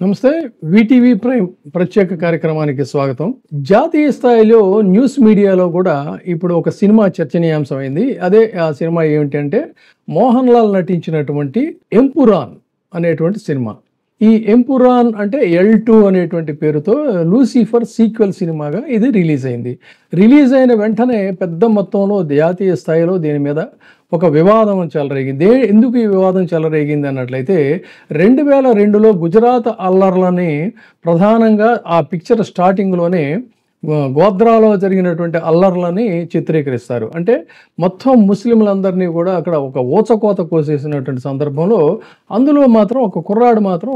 నమస్తే. VTV prime ప్రత్యేక కార్యక్రమానికి స్వాగతం. జాతీయ స్థాయిలో న్యూస్ మీడియాలో కూడా ఇప్పుడు ఒక సినిమా చర్చనీయాంశమైంది. ఆ సినిమా ఏమిటంటే మోహన్ లాల్ నటించినటువంటి ఎంపురాన్ అనేటువంటి సినిమా. ఈ ఎంపురాన్ అంటే L2 అనేటువంటి పేరుతో లూసిఫర్ సీక్వెల్ సినిమాగా ఇది రిలీజ్ అయింది. రిలీజ్ అయిన వెంటనే పెద్ద మొత్తంలో జాతీయ స్థాయిలో దీని మీద ఒక వివాదం చెలరేగింది. ఎందుకు ఈ వివాదం చెలరేగింది అన్నట్లయితే 2002లో గుజరాత్ అల్లర్లని ప్రధానంగా ఆ పిక్చర్ స్టార్టింగ్లోనే గోద్రాలో జరిగినటువంటి అల్లర్లని చిత్రీకరిస్తారు. అంటే మొత్తం ముస్లింలందరినీ కూడా అక్కడ ఒక ఊచకోత కోసేసినటువంటి సందర్భంలో అందులో మాత్రం ఒక కుర్రాడు మాత్రం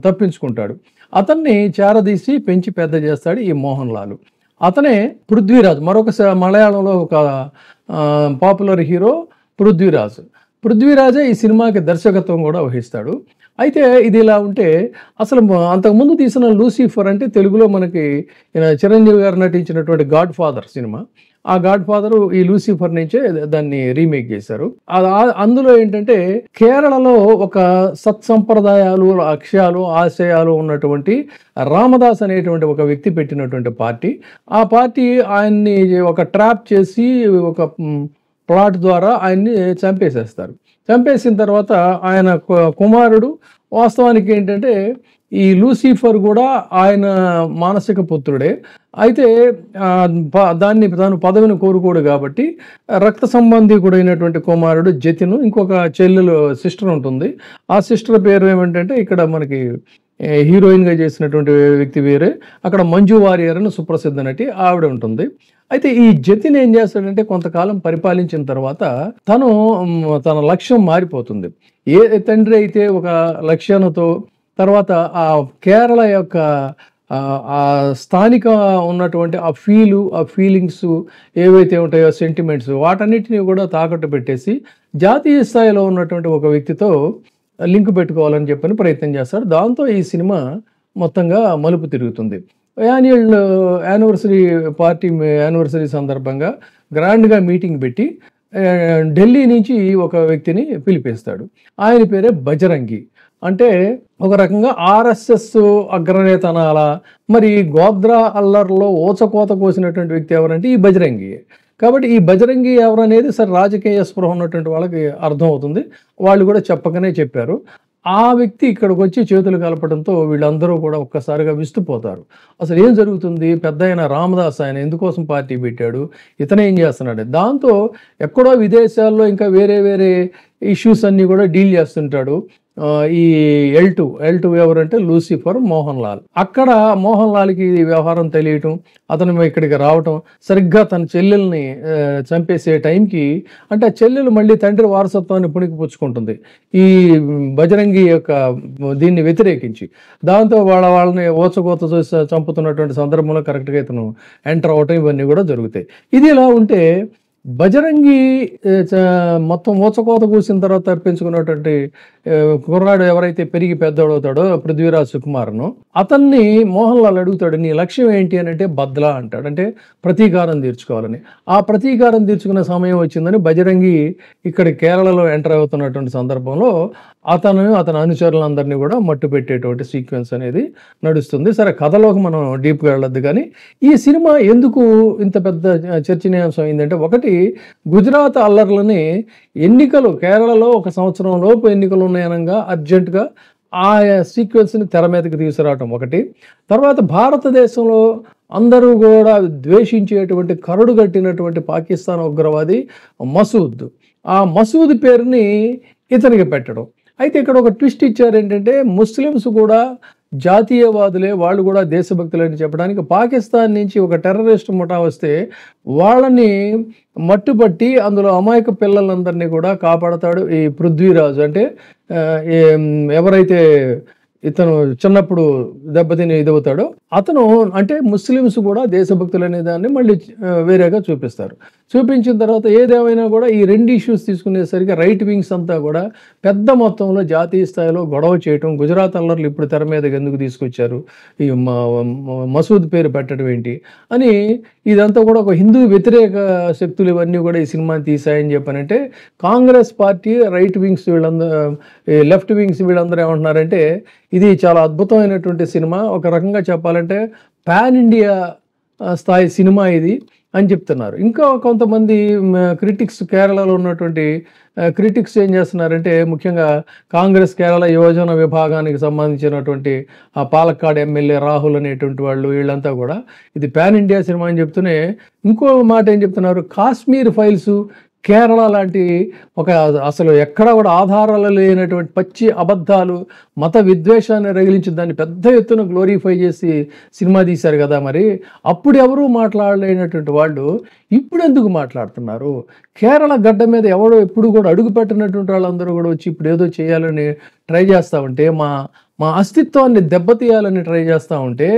తప్పించుకుంటాడు. అతన్ని చేరదీసి పెంచి పెద్ద చేస్తాడు ఈ మోహన్ లాల్. అతనే పృథ్వీరాజ్, మలయాళంలో ఒక పాపులర్ హీరో పృథ్వీరాజే ఈ సినిమాకి దర్శకత్వం కూడా వహిస్తాడు. అయితే ఇది ఇలా ఉంటే అసలు అంతకుముందు తీసిన లూసిఫర్ అంటే తెలుగులో మనకి చిరంజీవి గారు నటించినటువంటి గాడ్ ఫాదర్ సినిమా. ఆ గాడ్ ఫాదర్ ఈ లూసిఫర్ నుంచే దాన్ని రీమేక్ చేశారు. అందులో ఏంటంటే కేరళలో ఒక సత్సంప్రదాయాలు, ఆశయాలు ఉన్నటువంటి రామదాస్ అనేటువంటి ఒక వ్యక్తి పెట్టినటువంటి పార్టీ. ఆ పార్టీ ఆయన్ని ఒక ట్రాప్ చేసి ఒక ప్లాట్ ద్వారా ఆయన్ని చంపేసేస్తారు. చంపేసిన తర్వాత ఆయన కుమారుడు వాస్తవానికి ఏంటంటే ఈ లూసిఫర్ కూడా ఆయన మానసిక పుత్రుడే. అయితే తాను పదవిని కోరుకోడు కాబట్టి రక్త సంబంధికుడైనటువంటి కుమారుడు జతిను, ఇంకొక చెల్లెలు సిస్టర్ ఉంటుంది. ఆ సిస్టర్ పేరు ఏమిటంటే ఇక్కడ మనకి హీరోయిన్గా చేసినటువంటి వ్యక్తి వేరే, అక్కడ మంజు వారియర్ అని సుప్రసిద్ధ నటి ఆవిడ ఉంటుంది. అయితే ఈ జతిన్ ఏం చేస్తాడంటే కొంతకాలం పరిపాలించిన తర్వాత తన లక్ష్యం మారిపోతుంది. ఏ తండ్రి అయితే ఒక లక్ష్యంతో తర్వాత ఆ కేరళ యొక్క ఆ స్థానిక ఉన్నటువంటి ఆ ఫీలింగ్స్ ఏవైతే ఉంటాయో, సెంటిమెంట్స్, వాటన్నిటిని కూడా తాకట్టు పెట్టేసి జాతీయ స్థాయిలో ఉన్నటువంటి ఒక వ్యక్తితో లింక్ పెట్టుకోవాలని చెప్పని ప్రయత్నం చేస్తాడు. దాంతో ఈ సినిమా మొత్తంగా మలుపు తిరుగుతుంది. యానివర్సరీ సందర్భంగా గ్రాండ్గా మీటింగ్ పెట్టి ఢిల్లీ నుంచి ఒక వ్యక్తిని పిలిపిస్తాడు. ఆయన పేరే బజరంగి. అంటే ఒక రకంగా RSS అగ్రనేత అనాలా, మరి గోద్రా అల్లర్లో ఊచకోత కోసినటువంటి వ్యక్తి ఎవరంటే ఈ బజరంగి. కాబట్టి ఈ బజరంగి ఎవరనేది రాజకీయ స్పృహ ఉన్నటువంటి వాళ్ళకి అర్థమవుతుంది. వాళ్ళు కూడా చెప్పకనే చెప్పారు. ఆ వ్యక్తి ఇక్కడికి వచ్చి చేతులు కలపడంతో వీళ్ళందరూ కూడా ఒక్కసారిగా విస్తుపోతారు. అసలు ఏం జరుగుతుంది, పెద్ద అయిన రామదాస్ ఆయన ఎందుకోసం పార్టీ పెట్టాడు, ఇతను ఏం చేస్తున్నాడు. దాంతో ఎక్కడో విదేశాల్లో ఇంకా వేరే వేరే ఇష్యూస్ అన్నీ కూడా డీల్ చేస్తుంటాడు ఈ L2 ఎవరంటే లూసిఫర్ మోహన్ లాల్. అక్కడ మోహన్ లాల్కి వ్యవహారం తెలియటం, అతను ఇక్కడికి రావటం, సరిగ్గా తన చెల్లెల్ని చంపేసే టైంకి అంటే ఆ చెల్లెలు మళ్ళీ తండ్రి వారసత్వాన్ని పుణికిపుచ్చుకుంటుంది ఈ బజరంగి యొక్క దీన్ని వ్యతిరేకించి. దాంతో వాళ్ళని ఓచకోత చూసి చంపుతున్నటువంటి సందర్భంలో కరెక్ట్గా ఇతను ఎంటర్ అవటం, ఇవన్నీ కూడా జరుగుతాయి. ఇది ఇలా ఉంటే బజరంగి మొత్తం ఊచకోత కూసిన తర్వాత తప్పించుకున్నటువంటి కుర్రాడు ఎవరైతే పెరిగి పెద్దోడవుతాడో పృథ్వీరాజ్ సుకుమార్ను, అతన్ని మోహన్ లాల్ అడుగుతాడు, నీ లక్ష్యం ఏంటి అని అంటే బద్లా అంటాడు. అంటే ప్రతీకారం తీర్చుకోవాలని. ఆ ప్రతీకారం తీర్చుకునే సమయం వచ్చిందని బజరంగి ఇక్కడ కేరళలో ఎంటర్ అవుతున్నటువంటి సందర్భంలో అతని అనుచరులందరినీ కూడా మట్టు పెట్టేటువంటి సీక్వెన్స్ అనేది నడుస్తుంది. సరే, కథలోకి మనం డీప్గా వెళ్ళొద్దు. కానీ ఈ సినిమా ఎందుకు ఇంత పెద్ద చర్చనీయాంశం అయిందంటే, ఒకటి గుజరాత్ అల్లర్లని కేరళలో 1 సంవత్సరం లోపు ఎన్నికలు ఉన్నాయనగా అర్జెంటుగా ఆ సీక్వెన్స్ని తెర మీదకి తీసుకురావటం ఒకటి. తర్వాత భారతదేశంలో అందరూ కూడా ద్వేషించేటువంటి కరడు కట్టినటువంటి పాకిస్తాన్ ఉగ్రవాది ఆ మసూద్ పేరుని ఇతనికి పెట్టడం. అయితే ఇక్కడ ఒక ట్విస్ట్ ఇచ్చారు ఏంటంటే, ముస్లిమ్స్ కూడా జాతీయవాదులే, వాళ్ళు కూడా దేశభక్తులని చెప్పడానికి పాకిస్తాన్ నుంచి ఒక టెర్రరిస్ట్ ముఠా వస్తే వాళ్ళని మట్టుపట్టి అందులో అమాయక పిల్లలందరినీ కూడా కాపాడతాడు ఈ పృథ్వీరాజు. అంటే ఎవరైతే ఇతను చిన్నప్పుడు దెబ్బతిని ఇదవుతాడో అతను, అంటే ముస్లిమ్స్ కూడా దేశభక్తులు అనే దాన్ని మళ్ళీ వేరేగా చూపిస్తారు. చూపించిన తర్వాత ఏదేమైనా కూడా ఈ 2 ఇష్యూస్ తీసుకునేసరికి రైట్ వింగ్స్ అంతా కూడా పెద్ద మొత్తంలో జాతీయ స్థాయిలో గొడవ చేయటం, గుజరాత్ అల్లర్లు ఇప్పుడు తెర మీదకి ఎందుకు తీసుకొచ్చారు, ఈ మసూద్ పేరు పెట్టడం ఏంటి అని ఇదంతా కూడా ఒక హిందూ వ్యతిరేక శక్తులు ఇవన్నీ కూడా ఈ సినిమాని తీసాయని చెప్పానంటే, కాంగ్రెస్ పార్టీ రైట్ వింగ్స్ వీళ్ళందరూ, లెఫ్ట్ వింగ్స్ వీళ్ళందరూ ఏమంటున్నారంటే ఇది చాలా అద్భుతమైనటువంటి సినిమా, ఒక రకంగా చెప్పాలంటే పాన్ ఇండియా స్థాయి సినిమా ఇది అని చెప్తున్నారు. ఇంకా కొంతమంది క్రిటిక్స్, కేరళలో ఉన్నటువంటి క్రిటిక్స్ ఏం చేస్తున్నారంటే, ముఖ్యంగా కాంగ్రెస్ కేరళ యువజన విభాగానికి సంబంధించినటువంటి ఆ పాలక్కాడ్ ఎమ్మెల్యే రాహుల్ అనేటువంటి వాళ్ళు వీళ్ళంతా కూడా ఇది పాన్ ఇండియా సినిమా అని చెప్తూనే ఇంకో మాట ఏం చెప్తున్నారు, కాశ్మీర్ ఫైల్స్, కేరళ లాంటి ఒక అసలు ఎక్కడ కూడా ఆధారాలు లేనటువంటి పచ్చి అబద్ధాలు, మత విద్వేషాన్ని రగిలించి దాన్ని పెద్ద ఎత్తున గ్లోరిఫై చేసి సినిమా తీశారు కదా, మరి అప్పుడు ఎవరూ మాట్లాడలేనటువంటి వాళ్ళు ఇప్పుడు ఎందుకు మాట్లాడుతున్నారు? కేరళ గడ్డ మీద ఎవడో ఎప్పుడు కూడా అడుగు పెట్టినటువంటి వాళ్ళందరూ కూడా వచ్చి ఇప్పుడు ఏదో చేయాలని ట్రై చేస్తూ ఉంటే, మా అస్తిత్వాన్ని దెబ్బతీయాలని ట్రై చేస్తూ ఉంటే,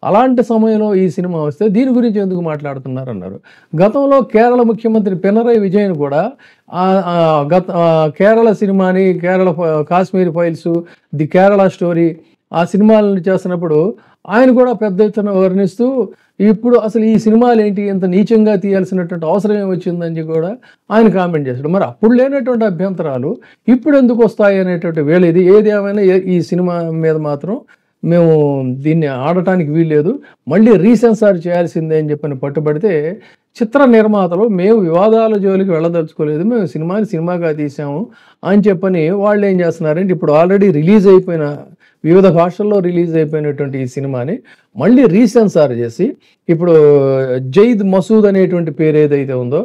అలాంటి సమయంలో ఈ సినిమా వస్తే దీని గురించి ఎందుకు మాట్లాడుతున్నారు అన్నారు. గతంలో కేరళ ముఖ్యమంత్రి పినరయి విజయన్ కూడా కేరళ సినిమాని, Kashmir files, the Kerala story ఆ సినిమాలను చేస్తున్నప్పుడు ఆయన కూడా పెద్ద ఎత్తున వర్ణిస్తూ ఇప్పుడు అసలు ఈ సినిమాలు ఏంటి ఇంత నీచంగా తీయాల్సినటువంటి అవసరం ఏమొచ్చిందని కూడా ఆయన కామెంట్ చేశాడు. మరి అప్పుడు లేనటువంటి అభ్యంతరాలు ఇప్పుడు ఎందుకు వస్తాయి అనేటువంటి వేళ ఇది. ఏది ఏమైనా ఈ సినిమా మీద మాత్రం మేము దీన్ని ఆడటానికి వీల్లేదు, మళ్ళీ రీసెన్సార్ చేయాల్సిందే అని చెప్పని పట్టుబడితే, చిత్ర నిర్మాతలు మేము వివాదాల జోలికి వెళ్ళదలుచుకోలేదు, మేము సినిమాని సినిమాగా తీసాము అని చెప్పని వాళ్ళు ఏం చేస్తున్నారంటే, ఇప్పుడు ఆల్రెడీ రిలీజ్ అయిపోయిన వివిధ భాషల్లో రిలీజ్ అయిపోయినటువంటి ఈ సినిమాని మళ్ళీ రీసెన్సార్ చేసి, ఇప్పుడు జైద్ మసూద్ అనేటువంటి పేరు ఏదైతే ఉందో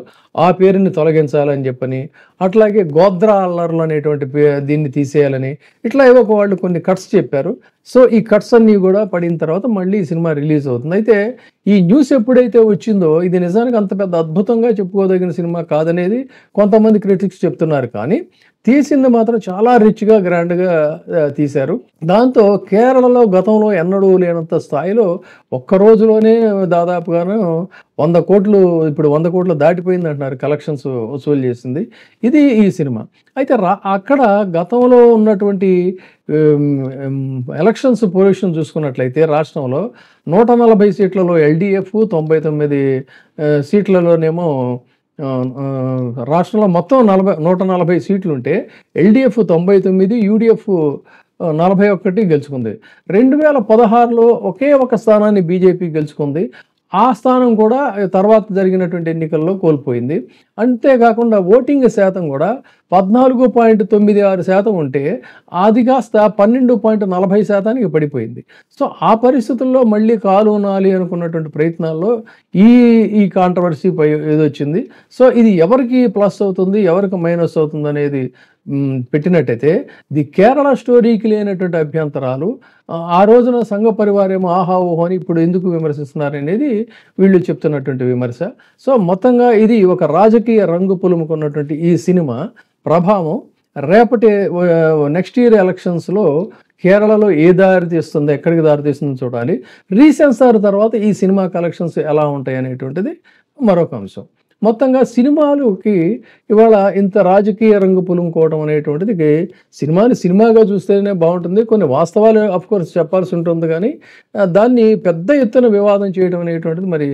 ఆ పేరుని తొలగించాలని చెప్పని, అట్లాగే గోద్రా అల్లర్లు అనేటువంటి దీన్ని తీసేయాలని, ఇట్లా ఏదో ఒక వాళ్ళు కొన్ని కట్స్ చెప్పారు. సో ఈ కట్స్ అన్నీ కూడా పడిన తర్వాత మళ్ళీ ఈ సినిమా రిలీజ్ అవుతుంది. అయితే ఈ న్యూస్ ఎప్పుడైతే వచ్చిందో ఇది నిజానికి అంత పెద్ద అద్భుతంగా చెప్పుకోదగిన సినిమా కాదనేది కొంతమంది క్రిటిక్స్ చెప్తున్నారు. కానీ తీసింది మాత్రం చాలా రిచ్గా, గ్రాండ్గా తీశారు. దాంతో కేరళలో గతంలో ఎన్నడూ లేనంత స్థాయిలో ఒక్క రోజులోనే దాదాపుగాను 100 కోట్లు, ఇప్పుడు 100 కోట్లు దాటిపోయింది అంటున్నారు కలెక్షన్స్ వసూలు చేసింది ఇది ఈ సినిమా. అయితే అక్కడ గతంలో ఉన్నటువంటి ఎలక్షన్స్ పొజిషన్ చూసుకున్నట్లయితే రాష్ట్రంలో 140 సీట్లలో ఎల్డీఎఫ్, 99 సీట్లలోనేమో రాష్ట్రంలో మొత్తం 140 సీట్లు ఉంటే ఎల్డీఎఫ్ 99, యూడీఎఫ్ 41 గెలుచుకుంది. 2016లో ఒకే ఒక స్థానాన్ని బీజేపీ గెలుచుకుంది. ఆ స్థానం కూడా తర్వాత జరిగినటువంటి ఎన్నికల్లో కోల్పోయింది. అంతేకాకుండా ఓటింగ్ శాతం కూడా 14.96% ఉంటే అది కాస్త 12.40% పడిపోయింది. సో ఆ పరిస్థితుల్లో మళ్ళీ కాలునాలి అనుకున్నటువంటి ప్రయత్నాల్లో ఈ కాంట్రవర్సీ ఏదొచ్చింది. సో ఇది ఎవరికి ప్లస్ అవుతుంది, ఎవరికి మైనస్ అవుతుంది అనేది పెట్టినట్టయితే, ది కేరళ స్టోరీకి లేనటువంటి అభ్యంతరాలు ఆ రోజున సంఘ పరివారేమో ఆహా ఓహో అని ఇప్పుడు ఎందుకు విమర్శిస్తున్నారు అనేది వీళ్ళు చెప్తున్నటువంటి విమర్శ. సో మొత్తంగా ఇది ఒక రాజకీయ రంగు పులుముకున్నటువంటి ఈ సినిమా ప్రభావం రేపటి నెక్స్ట్ ఇయర్ ఎలక్షన్స్లో కేరళలో ఏ దారి తీస్తుందో, ఎక్కడికి దారి తీస్తుందో చూడాలి. రీసెన్సార్ తర్వాత ఈ సినిమా కలెక్షన్స్ ఎలా ఉంటాయి అనేటువంటిది మరొక అంశం. మొత్తంగా సినిమాలకి ఇవాళ ఇంత రాజకీయ రంగు పులుముకోవడం అనేటువంటిది సినిమాని సినిమాగా చూస్తేనే బాగుంటుంది. కొన్ని వాస్తవాలు అఫ్కోర్స్ చెప్పాల్సి ఉంటుంది, కానీ దాన్ని పెద్ద ఎత్తున వివాదం చేయడం అనేటువంటిది మరి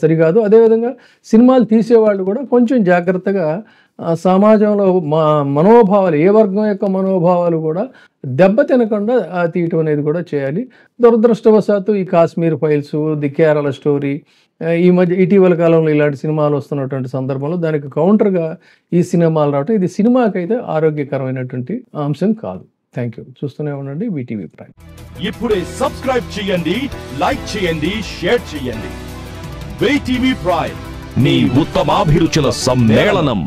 సరికాదు. అదేవిధంగా సినిమాలు తీసేవాళ్ళు కూడా కొంచెం జాగ్రత్తగా సమాజంలో మనోభావాలు, ఏ వర్గం యొక్క మనోభావాలు కూడా దెబ్బతినకుండా తీయటం అనేది కూడా చేయాలి. దురదృష్టవశాత్తు ఈ Kashmir files, the Kerala story, ఇటీవల కాలంలో ఇలాంటి సినిమాలు వస్తున్నటువంటి సందర్భంలో దానికి కౌంటర్గా ఈ సినిమాలు రావటం, ఇది సినిమాకైతే ఆరోగ్యకరమైనటువంటి అంశం కాదు. Thank you. చూస్తూనే ఉండండి వీటీవీ ప్రైమ్. ఇప్పుడే సబ్స్క్రైబ్ చేయండి, లైక్ చేయండి, షేర్ చేయండి. వీటీవీ ప్రైమ్, మీ ఉత్తమాభిరుచుల సమ్మేళనం.